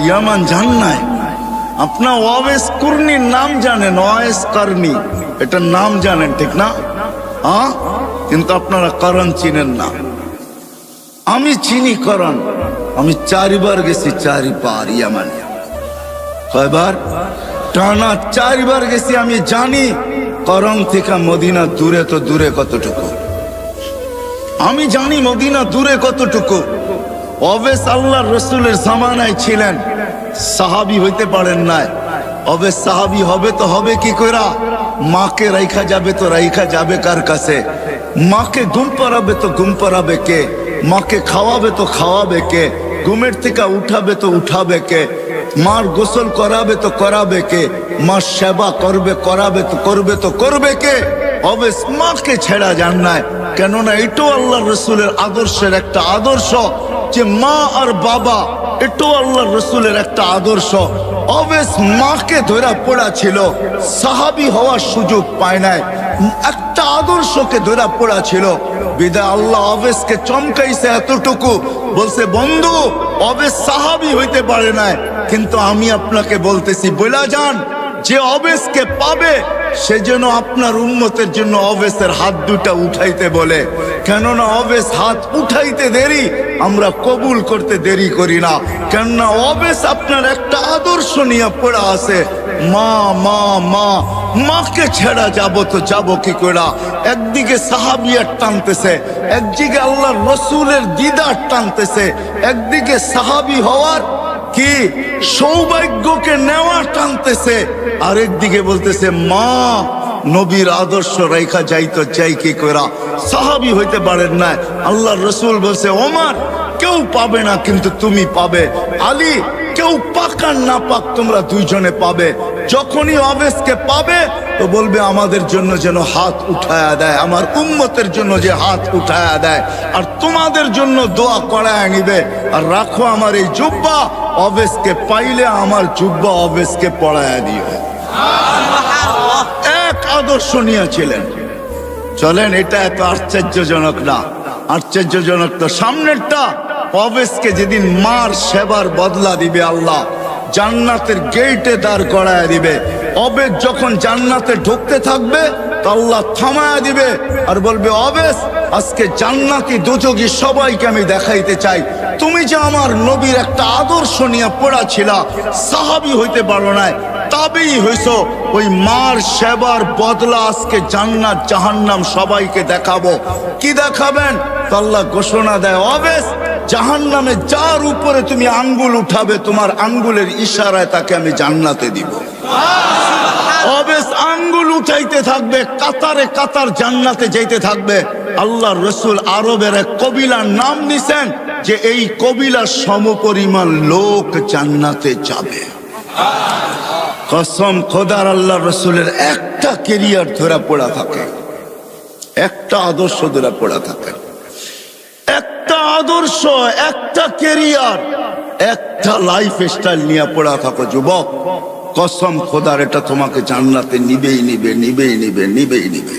ইয়ামান যান নাই, আপনার ওয়াইস কুরনির নাম জানেন, ওয়াইস কারনি এটার নাম জানেন ঠিক না? হ্যাঁ, কিন্তু আপনারা করণ চিনেন না। আমি চিনি করণ, আমি 4 বার গেছি, 4 বার ইয়ামান। কয়বার? টানা 4 বার গেছি। আমি জানি করণ থেকে মদিনা দূরে তো দূরে কতটুকু, আমি জানি মদিনা দূরে কতটুকু। অবেস আল্লাহর রসুলের জামানায় ছিলেন, সাহাবী হইতে পারেন নাই। অবেস সাহাবী হবে তো হবে কি কইরা? মাকে রাইখা যাবে তো রাইখা যাবে কার কাছে? মাকে ঘুম পাড়াবে তো ঘুম পাড়াবে কে? মাকে খাওয়াবে তো খাওয়াবে কে? ঘুমের থেকে উঠাবে তো উঠাবে কে? মার গোসল করাবে তো করাবে কে? মার সেবা করবে করাবে তো করবে কে? অবেস মাকে ছেড়া যান নাই। কেননা এটাও আল্লাহ রসুলের আদর্শের একটা আদর্শ যে মা আর বাবা, এটাও আল্লাহ রসুলের একটা আদর্শ। অবেস মাকে ধরা পড়া ছিল, সাহাবী হওয়ার সুযোগ পায় নাই, একটা আদর্শকে ধরা পড়া ছিল। বিদায় আল্লাহ অবেসকে চমকাইছে এতটুকু, বলছে বন্ধু অবেস সাহাবী হইতে পারে নাই, কিন্তু আমি আপনাকে বলতেছি বলা যান যে অবেসকে পাবে সে যেন আপনার উম্মতের জন্য অবেসের হাত দুটা উঠাইতে বলে। কেননা অবেস হাত উঠাইতে দেরি, আমরা কবুল করতে দেরি করি না। কেননা অবেস আপনার একটা আদর্শ নিয়ে পড়া আছে, মা মা মা। মাকে ছেড়া যাবো তো যাবো কি করে? একদিকে সাহাবিয়ার টানতেছে, একদিকে আল্লাহর রসুলের দিদার টানতেছে, একদিকে সাহাবি হওয়ার কি সৌভাগ্যকে নেওয়া টানতেছে, আরেকদিকে বলতেছে মা নবীর আদর্শ রেখা যাইতো যাই কি করা। সাহাবী হইতে পারেন না। আল্লাহ রসুল বলছে ওমর কেউ পাবে না কিন্তু তুমি পাবে, আলী কেউ পাক আর না পাক তোমরা দুইজনে পাবে। যখনই অবেসকে পাবে তো বলবে আমাদের জন্য যেন হাত উঠায়া দেয়, আমার উম্মতের জন্য যে হাত উঠায়া দেয়, আর তোমাদের জন্য দোয়া করায় নিবে। আর রাখো আমার এই জুব্বা, অবেসকে পাইলে আমার জুব্বা অবেসকে পড়ায়া দিও। এক আদর্শ নিয়েছিলেন। চলেন, এটা এত আশ্চর্যজনক না। আশ্চর্যজনক তো সামনেরটা। অবেসকে যেদিন মার সেবার বদলা দিবে আল্লাহ, জান্নাতের গেটে দাঁড় করায় দিবে। অবেস যখন জান্নাতে ঢুকতে থাকবে তো আল্লাহ থামায়া দিবে আর বলবে অবেস আজকে জান্নাতি দোজখী সবাইকে আমি দেখাইতে চাই, তুমি যে আমার নবীর একটা আদর্শ নিয়ে পড়া ছিলা, সাহাবী হইতে পারো না, তাবেই হইছো, ওই মার সেবার বদলা আজকে জান্নাত জাহান্নাম সবাইকে দেখাবো। কি দেখাবেন? তো আল্লাহ ঘোষণা দেয় অবেস জাহান্নামে যার উপরে তুমি আঙ্গুল উঠাবে তোমার আঙ্গুলের ইশারায় তাকে আমি জান্নাতে দিব। অবেস আঙ্গুল উঠাইতে থাকবে, কাতারে কাতার জান্নাতে যাইতে থাকবে। আল্লাহ রসুল আরবের এক কবিলার নাম নিছেন যে এই কবিলার সমপরিমাণ লোক জান্নাতে যাবে। কসম খোদার, আল্লাহ রসুলের একটা কেরিয়ার ধরা পড়া থাকে, একটা আদর্শ ধরা পড়া থাকে, একটা আদর্শ, একটা কেরিয়ার, একটা লাইফ স্টাইল নিয়ে পড়া থাকো যুবক। কসম খোদার, এটা তোমাকে জান্নাতে নিবেই নিবে, নিবেই নিবে, নিবেই নিবে।